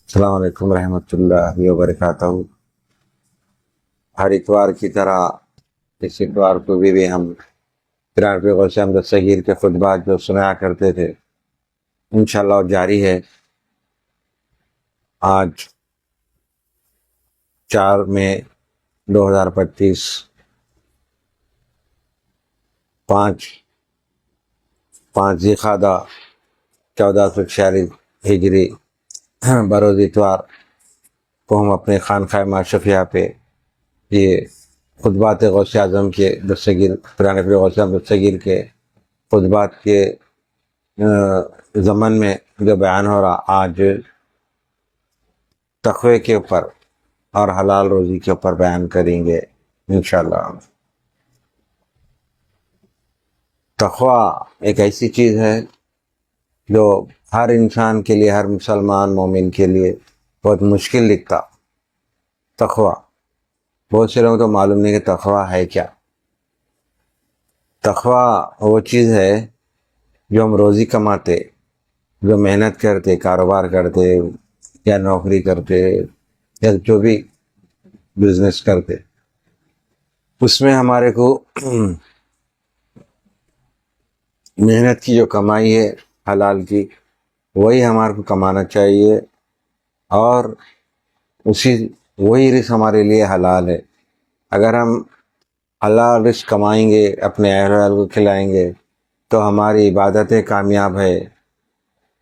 السلام علیکم ورحمۃ اللہ وبرکاتہ۔ ہر اتوار کی طرح اس اتوار کو بھی ہم قرآن پاک غوث احمد صغیر کے خطبات جو سنایا کرتے تھے انشاءاللہ جاری ہے۔ آج 4 مئی 2025 5 ذی القعدہ 1446 ہجری بروز اتوار کو ہم اپنے خانقاہ ماشفیہ پہ یہ خطبات غوث اعظم کے دستگیر قرآن پاک غوث احمد دستگیر کے خطبات کے ضمن میں جو بیان ہو رہا، آج تقوی کے اوپر اور حلال روزی کے اوپر بیان کریں گے انشاءاللہ۔ تقوی ایک ایسی چیز ہے جو ہر انسان کے لیے، ہر مسلمان مومن کے لیے بہت مشکل لگتا۔ تقوی بہت سے لوگوں تو معلوم نہیں کہ تقوی ہے کیا۔ تقوی وہ چیز ہے جو ہم روزی کماتے، جو محنت کرتے، کاروبار کرتے یا نوکری کرتے یا جو بھی بزنس کرتے، اس میں ہمارے کو محنت کی جو کمائی ہے حلال کی، وہی ہمارے کو کمانا چاہیے، اور وہی رزق ہمارے لیے حلال ہے۔ اگر ہم حلال رزق کمائیں گے، اپنے اہل ویال کو کھلائیں گے، تو ہماری عبادتیں کامیاب ہے،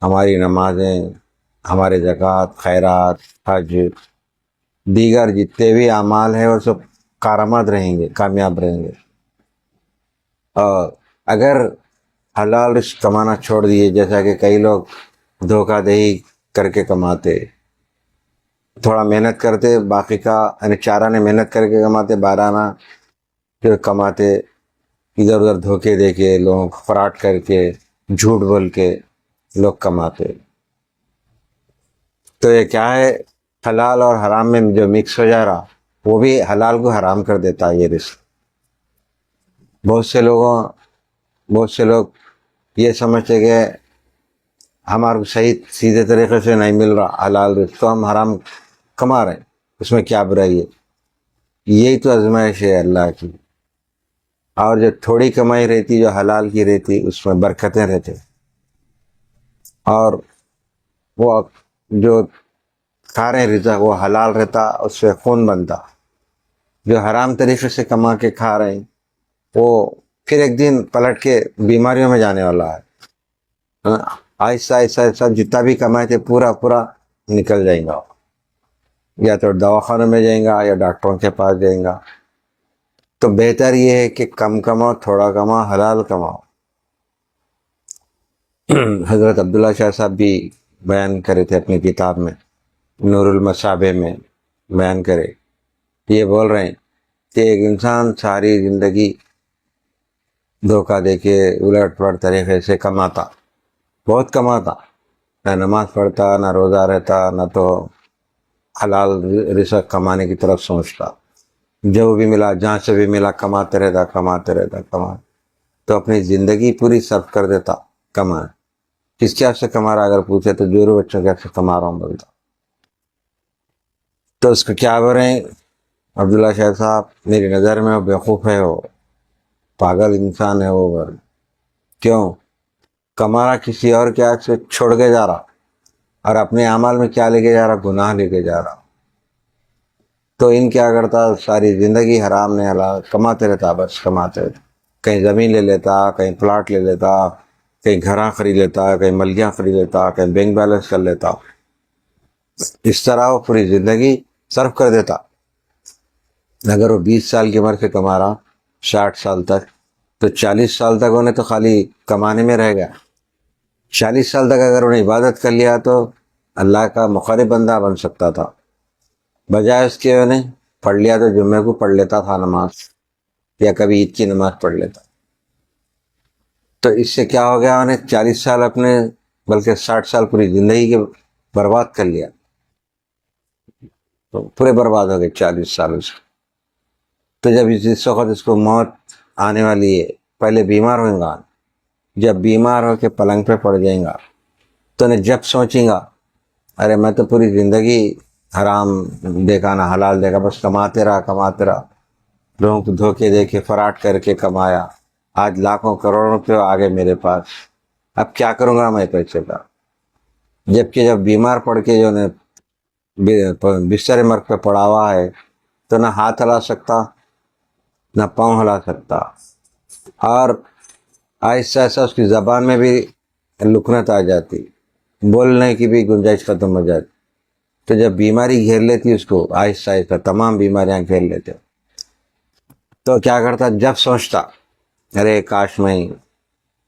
ہماری نمازیں، ہمارے زکوٰۃ، خیرات، حج، دیگر جتنے بھی اعمال ہیں وہ سب کارآمد رہیں گے، کامیاب رہیں گے۔ اور اگر حلال رزق کمانا چھوڑ دیے، جیسا کہ کئی لوگ دھوکہ دہی کر کے کماتے، تھوڑا محنت کرتے، باقی کا یعنی چارانہ محنت کر کے کماتے، بارانہ پھر کماتے، ادھر ادھر دھوکے دے کے، لوگوں کو فراڈ کر کے، جھوٹ بول کے لوگ کماتے۔ تو یہ کیا ہے، حلال اور حرام میں جو مکس ہو جا رہا، وہ بھی حلال کو حرام کر دیتا ہے یہ رزق۔ بہت سے لوگ یہ سمجھتے کہ ہمارے کو صحیح سیدھے طریقے سے نہیں مل رہا حلال رزق، تو ہم حرام کما رہے ہیں، اس میں کیا برائی ہے؟ یہی تو آزمائش ہے اللہ کی۔ اور جو تھوڑی کمائی رہتی، جو حلال کی رہتی، اس میں برکتیں رہتے، اور وہ جو کھا رہے رزق وہ حلال رہتا، اس سے خون بنتا۔ جو حرام طریقے سے کما کے کھا رہے ہیں، وہ پھر ایک دن پلٹ کے بیماریوں میں جانے والا ہے۔ آہستہ آہستہ جتنا بھی کمائے تھے پورا نکل جائیں گا، یا تو دواخانوں میں جائیں گا یا ڈاکٹروں کے پاس جائیں گا۔ تو بہتر یہ ہے کہ کم کماؤ، تھوڑا کماؤ، حلال کماؤ۔ حضرت عبداللہ شاہ صاحب بھی بیان کرے تھے اپنی کتاب میں، نور المصابیح میں بیان کرے، یہ بول رہے ہیں کہ ایک انسان ساری زندگی دھوکہ دے کے الٹ پلٹ طریقے سے کماتا، بہت کماتا، نہ نماز پڑھتا، نہ روزہ رہتا، نہ تو حلال رزق کمانے کی طرف سوچتا، جو بھی ملا، جہاں سے بھی ملا، کماتے رہتا، تو اپنی زندگی پوری صرف کر دیتا کما۔ کس کیا سے کما رہا اگر پوچھے تو جورو بچوں کیا سے کما رہا ہوں بولتا۔ تو اس کو کیا بولیں، عبداللہ شاہ صاحب میری نظر میں وہ بیوقوف ہے، وہ پاگل انسان ہے وہ۔ کیوں؟ کما رہا کسی اور کیا سے چھوڑ کے جا رہا، اور اپنے اعمال میں کیا لے کے جا رہا، گناہ لے کے جا رہا۔ تو ان کیا کرتا، ساری زندگی حرام نے حلال کماتے رہتا، بس کماتے رہتا، کہیں زمین لے لیتا، کہیں پلاٹ لے لیتا، کہیں گھراں خرید لیتا، کہیں ملکیاں خرید لیتا، کہیں بینک بیلنس کر لیتا۔ اس طرح وہ پوری زندگی صرف کر دیتا۔ اگر وہ 20 سال کی عمر سے کما رہا 60 سال تک، تو 40 سال تک انہیں تو خالی کمانے میں رہ گیا۔ 40 سال تک اگر انہیں عبادت کر لیا تو اللہ کا مقرب بندہ بن سکتا تھا، بجائے اس کے انہیں پڑھ لیا تو جمعے کو پڑھ لیتا تھا نماز، یا کبھی عید کی نماز پڑھ لیتا۔ تو اس سے کیا ہو گیا، انہیں 40 سال اپنے بلکہ 60 سال پوری زندگی کے برباد کر لیا، تو پورے برباد ہو گئے 40 سال سے۔ تو جب اس وقت اس کو موت آنے والی ہے، پہلے بیمار ہوئیں گا، جب بیمار ہو کے پلنگ پہ پڑ جائیں گا تو نے جب سوچیں گا ارے میں تو پوری زندگی حرام دیکھا نہ حلال دیکھا، بس کماتے رہا، لوگوں کو دھوکے دے کے فراڈ کر کے کمایا، آج لاکھوں کروڑوں روپے آ گئے میرے پاس، اب کیا کروں گا میں پیسے کا؟ جبکہ جب بیمار پڑ کے جو نے بستر مرگ پہ پڑا ہوا ہے تو نہ ہاتھ ہلا سکتا نہ پاؤں ہلا سکتا، اور آہستہ آہستہ اس کی زبان میں بھی لکنت آ جاتی، بولنے کی بھی گنجائش ختم ہو جاتی۔ تو جب بیماری گھیر لیتی اس کو آہستہ آہستہ تمام بیماریاں گھیر لیتے، تو کیا کرتا؟ جب سوچتا ارے کاش میں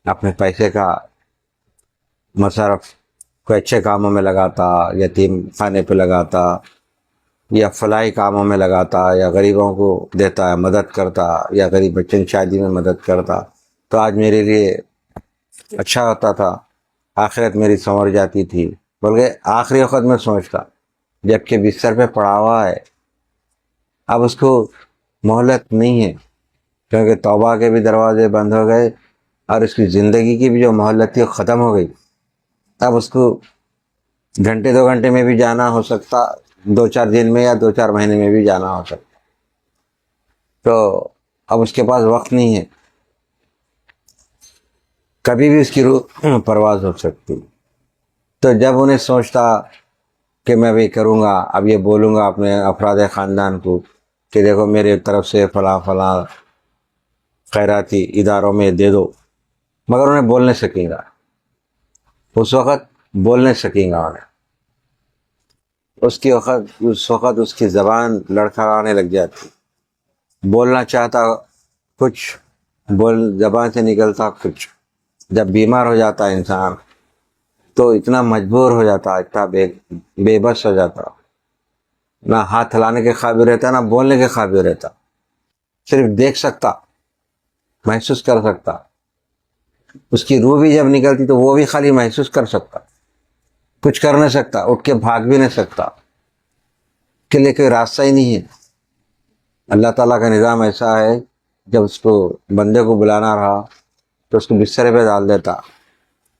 اپنے پیسے کا مصرف کوئی اچھے کاموں میں لگاتا، یتیم خانے پہ لگاتا، یا فلاحی کاموں میں لگاتا، یا غریبوں کو دیتا، مدد کرتا، یا غریب بچوں کی شادی میں مدد کرتا، تو آج میرے لیے اچھا ہوتا تھا، آخرت میری سنور جاتی تھی، بلکہ آخری وقت میں سوچتا جبکہ بستر پہ پڑا ہوا ہے، اب اس کو مہلت نہیں ہے، کیونکہ توبہ کے بھی دروازے بند ہو گئے اور اس کی زندگی کی بھی جو مہلت تھی وہ ختم ہو گئی۔ اب اس کو گھنٹے 2 گھنٹے میں بھی جانا ہو سکتا، 2-4 دن میں یا 2-4 مہینے میں بھی جانا ہو سکتا، تو اب اس کے پاس وقت نہیں ہے، کبھی بھی اس کی روح پرواز ہو سکتی۔ تو جب انہیں سوچتا کہ میں بھی کروں گا، اب یہ بولوں گا اپنے افراد خاندان کو کہ دیکھو میرے طرف سے فلاں فلاں خیراتی اداروں میں دے دو، مگر انہیں بول نہیں سکیں گا، اس وقت بول نہیں سکیں گا انہیں، اس وقت اس کی زبان لڑکھڑانے لگ جاتی، بولنا چاہتا کچھ، زبان سے نکلتا کچھ۔ جب بیمار ہو جاتا انسان تو اتنا مجبور ہو جاتا، اتنا بے بس ہو جاتا، نہ ہاتھ ہلانے کے قابل رہتا نہ بولنے کے قابل رہتا، صرف دیکھ سکتا، محسوس کر سکتا، اس کی روح بھی جب نکلتی تو وہ بھی خالی محسوس کر سکتا، کچھ کر نہیں سکتا، اٹھ کے بھاگ بھی نہیں سکتا، کے لیے کوئی راستہ ہی نہیں ہے۔ اللہ تعالیٰ کا نظام ایسا ہے، جب اس کو بندے کو بلانا رہا تو اس کو بستر پہ ڈال دیتا،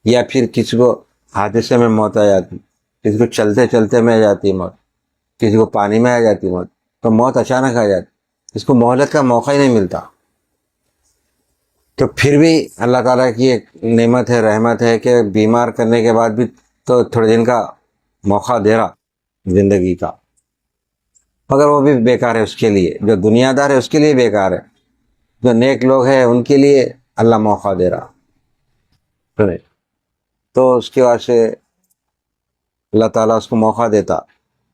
یا پھر کسی کو حادثے میں موت آ جاتی، کسی کو چلتے چلتے میں آ جاتی موت، کسی کو پانی میں آ جاتی موت، تو موت اچانک آ جاتی، اس کو مہلت کا موقع ہی نہیں ملتا۔ تو پھر بھی اللہ تعالیٰ کی ایک نعمت ہے، رحمت ہے کہ بیمار کرنے کے بعد بھی تو تھوڑے دن کا موقع دے رہا زندگی کا، مگر وہ بھی بیکار ہے اس کے لیے، جو دنیا دار ہے اس کے لیے بیکار ہے، جو نیک لوگ ہیں ان کے لیے اللہ موقع دے رہا۔ تو اس کے واسطے اللہ تعالیٰ اس کو موقع دیتا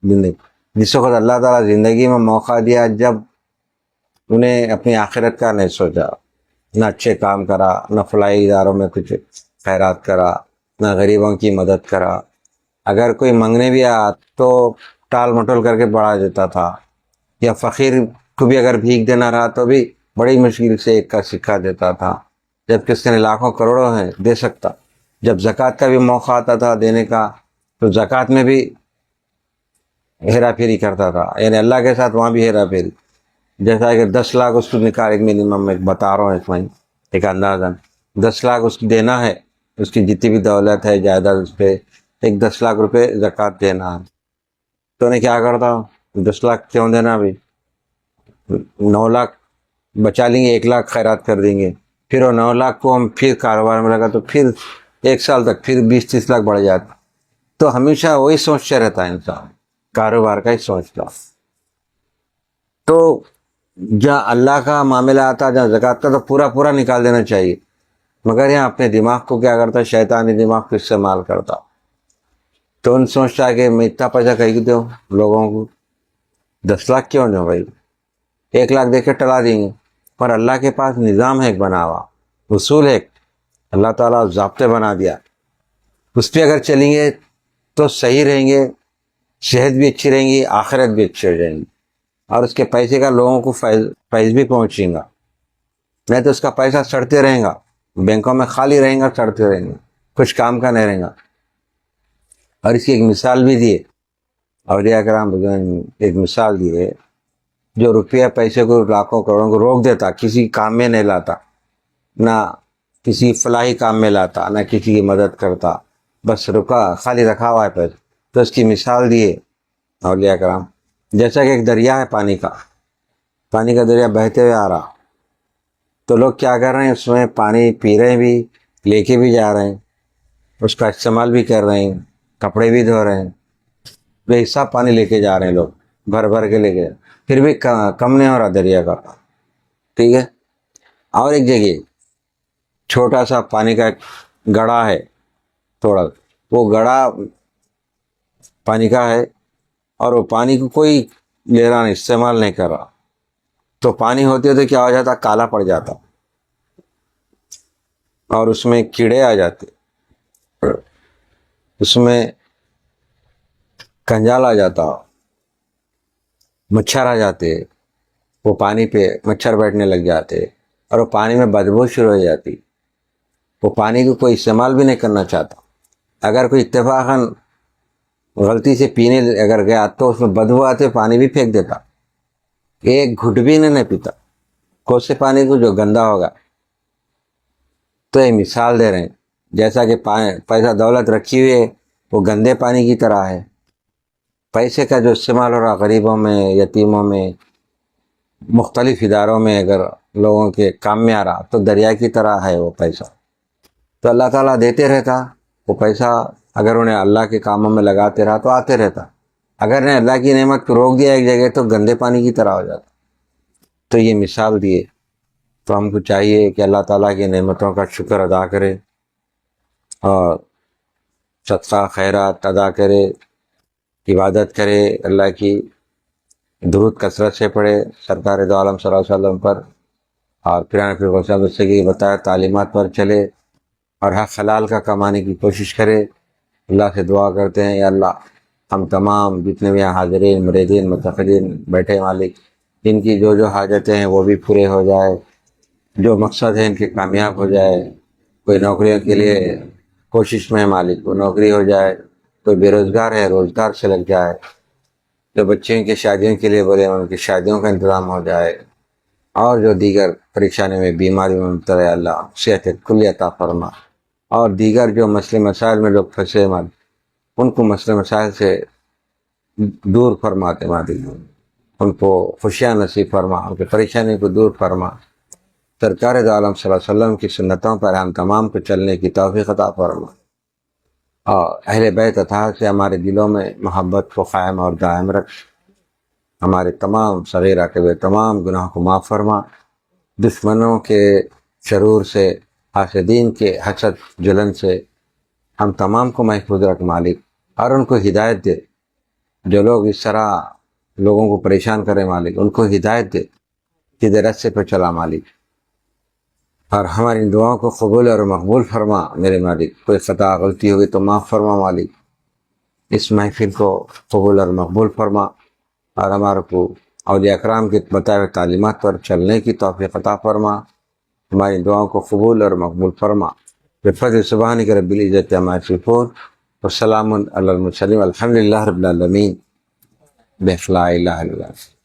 زندگی، جس وقت اللہ تعالیٰ زندگی میں موقع دیا جب انہیں اپنی آخرت کا نہیں سوچا، نہ اچھے کام کرا، نہ فلاحی اداروں میں کچھ خیرات کرا، نہ غریبوں کی مدد کرا، اگر کوئی منگنے بھی آیا تو ٹال مٹول کر کے بڑھا دیتا تھا، یا فقیر کو بھی اگر بھیک دینا رہا تو بھی بڑی مشکل سے ایک کا سکہ دیتا تھا، جبکہ اس کے لاکھوں کروڑوں ہیں دے سکتا۔ جب زکوٰۃ کا بھی موقع آتا تھا دینے کا تو زکوٰۃ میں بھی ہیرا پھیری کرتا تھا، یعنی اللہ کے ساتھ وہاں بھی ہیرا پھیری، جیسا کہ 10 لاکھ اس کو نکال، ایک منیمم میں بتا رہا ہوں اس میں ایک اندازاً 10 لاکھ اس کو دینا ہے، اس کی جتنی بھی دولت ہے جائیداد اس پہ ایک 10 لاکھ روپے زکوٰۃ دینا ہے، تو انہیں کیا کرتا ہوں 10 لاکھ کیوں دینا، ابھی 9 لاکھ بچا لیں گے، 1 لاکھ خیرات کر دیں گے، پھر وہ 9 لاکھ کو ہم پھر کاروبار میں لگا تو پھر 1 سال تک پھر 20-30 لاکھ بڑھ جاتا۔ تو ہمیشہ وہی سوچتے رہتا ہے انسان، کاروبار کا ہی سوچتا۔ تو جہاں اللہ کا معاملہ آتا، جہاں زکوٰۃ کا، تو پورا نکال دینا چاہیے، مگر یہاں اپنے دماغ کو کیا کرتا، شیطانی دماغ کو استعمال کرتا، تو ان سوچتا ہے کہ میں اتنا پیسہ کہیں دوں لوگوں کو، 10 لاکھ کیوں دوں بھائی، 1 لاکھ دے کے ٹلا دیں گے، پر اللہ کے پاس نظام ہے ایک بنا ہوا، اصول ہے، اللہ تعالیٰ ضابطے بنا دیا، اس پہ اگر چلیں گے تو صحیح رہیں گے، صحت بھی اچھی رہیں گی، آخرت بھی اچھی ہو جائیں گی، اور اس کے پیسے کا لوگوں کو فیض بھی پہنچیں گا، نہیں تو اس کا پیسہ سڑتے رہیں گا، بینکوں میں خالی رہیں گا، سڑتے رہیں گے، کچھ کام کا نہیں رہیں گا۔ اور اس کی ایک مثال بھی دیے اولیاء کرام ایک مثال دیے، جو روپیہ پیسے کو لاکھوں کروڑوں کو روک دیتا، کسی کام میں نہیں لاتا، نہ کسی فلاحی کام میں لاتا، نہ کسی کی مدد کرتا، بس رکا خالی رکھا ہوا ہے پیسہ. تو اس کی مثال دیے اولیاء کرام. جیسا کہ ایک دریا ہے پانی کا دریا بہتے ہوئے آ رہا، تو لوگ کیا کر رہے ہیں، اس میں پانی پی رہے ہیں بھی، لے کے بھی جا رہے ہیں، اس کا استعمال بھی کر رہے ہیں، کپڑے بھی دھو رہے ہیں، بے حساب پانی لے کے جا رہے ہیں لوگ، بھر بھر کے لے کے، پھر بھی کم نہیں ہو رہا دریا کا. ٹھیک ہے. اور ایک جگہ چھوٹا سا پانی کا ایک گڑھا ہے، تھوڑا وہ گڑھا پانی کا ہے، اور وہ پانی کو کوئی لے رہا نہیں، استعمال نہیں کر رہا، تو پانی ہوتے تو کیا ہو جاتا، کالا پڑ جاتا، اور اس میں کیڑے آ جاتے، اس میں کنجال آ جاتا، مچھر آ جاتے، وہ پانی پہ مچھر بیٹھنے لگ جاتے، اور وہ پانی میں بدبو شروع ہو جاتی. وہ پانی کو کوئی استعمال بھی نہیں کرنا چاہتا. اگر کوئی اتفاقاً غلطی سے پینے اگر گیا تو اس میں بدبو آتے، پانی بھی پھینک دیتا، ایک گھٹ بھی نہیں پیتا، کوسے پانی کو جو گندا ہوگا. تو یہ مثال دے رہے ہیں، جیسا کہ پیسہ دولت رکھی ہوئی ہے وہ گندے پانی کی طرح ہے. پیسے کا جو استعمال ہو رہا غریبوں میں، یتیموں میں، مختلف اداروں میں اگر لوگوں کے کام میں آ رہا تو دریا کی طرح ہے وہ پیسہ. تو اللہ تعالیٰ دیتے رہتا وہ پیسہ، اگر انہیں اللہ کے کاموں میں لگاتے رہا تو آتے رہتا. اگر نے اللہ کی نعمت کو روک دیا ایک جگہ تو گندے پانی کی طرح ہو جاتا. تو یہ مثال دیے. تو ہم کو چاہیے کہ اللہ تعالیٰ کی نعمتوں کا شکر ادا کرے اور صدقہ خیرات ادا کرے، عبادت کرے اللہ کی، درود کثرت سے پڑھے سرکار دو عالم صلی اللہ علیہ وسلم پر، اور پھر اس سے کی بتایا تعلیمات پر چلے، اور حق حلال کا کمانے کی کوشش کرے. اللہ سے دعا کرتے ہیں، یا اللہ ہم تمام جتنے بھی حاضرین مریدین متقدین بیٹھے مالک، ان کی جو حاجتیں ہیں وہ بھی پورے ہو جائے، جو مقصد ہے ان کے کامیاب ہو جائے. کوئی نوکریوں کے لیے کوشش میں ہے مالک، وہ نوکری ہو جائے، کوئی بے روزگار ہے روزگار سے لگ جائے، جو بچوں کی شادیوں کے لیے بولے ان کی شادیوں کا انتظام ہو جائے، اور جو دیگر پریشانی میں بیماری میں مبتلا ہے اللہ صحت کلی عطا فرما. اور دیگر جو مسئلے مسائل میں لوگ پھنسے مالک، ان کو مسئلے مسائل سے دور فرماتے مالک، ان کو خوشیاں نصیب فرما، ان کی پریشانی کو دور فرما. سرکار دو عالم صلی اللہ علیہ وسلم کی سنتوں پر ہم تمام کو چلنے کی توفیق عطا فرما، اور اہل بیت اطہار سے ہمارے دلوں میں محبت کو قائم اور دائم رکھ. ہمارے تمام صغیرہ کبیرہ تمام گناہوں کو معاف فرما. دشمنوں کے شرور سے، حاسدین کے حسد جلن سے ہم تمام کو محفوظ رکھ مالک، اور ان کو ہدایت دے. جو لوگ اس طرح لوگوں کو پریشان کرے مالک، ان کو ہدایت دے، سیدھے راستے پہ چلا مالک. اور ہماری دعاؤں کو قبول اور مقبول فرما میرے مالک. کوئی خطا غلطی ہوگی تو معاف فرما مالک. اس محفل کو قبول اور مقبول فرما، اور ہمارے کو اولیاء اکرام کے بتائے ہوئے تعلیمات پر چلنے کی توفیق عطا فرما. ہماری دعاؤں کو قبول اور مقبول فرما. بفضل سبحانک رب العزت عما یصفون وسلام علی المرسلین والحمد للہ رب العالمین. بلا الہ الا اللہ.